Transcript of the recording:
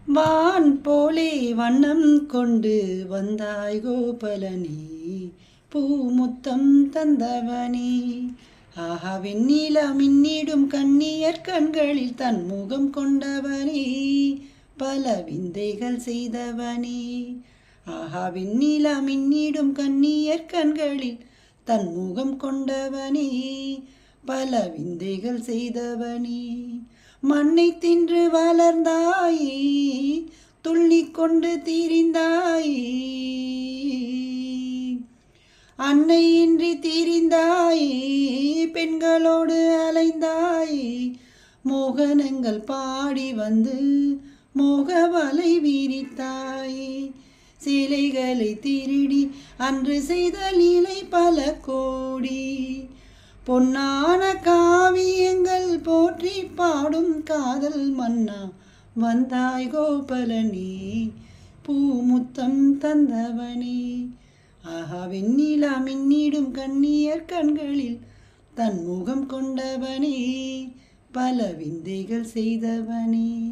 வான் போலே வண்ணம் கொண்டு வந்தாய் கோபலனே, பூமுத்தம் தந்தவனே. ஆஹா, வெண்ணிலா மின்னிடும் கண்ணியர் கண்களில் தன் முகம் கொண்டவனே, பல விந்தைகள் செய்தவனே. ஆஹா, வெண்ணிலா மின்னிடும் கண்ணியர் கண்களில் தன் முகம் கொண்டவனே, பல விந்தைகள் செய்தவனே. மண்ணை தின்று வளர்ந்தாயே, துள்ளிக் கொண்டு திரிந்தாயே, அன்னையின்றி திரிந்தாயே, பெண்களோடு அலைந்தாயே. மோகனங்கள் பாடி வந்து மோகவலை விரித்தாயே, சிலைகளை திருடி அன்று செய்த லீலை பல கோடி. பொன்னான காவியங்கள் போற்றி பாடும் காதல் மன்னா, வந்தாய் கோபலனே, பூமுத்தம் தந்தவனே. ஆஹா, வெண்ணிலா மின்னிடும் கண்ணியர் கண்களில் தன் முகம் கொண்டவனே, பல விந்தைகள் செய்தவனே.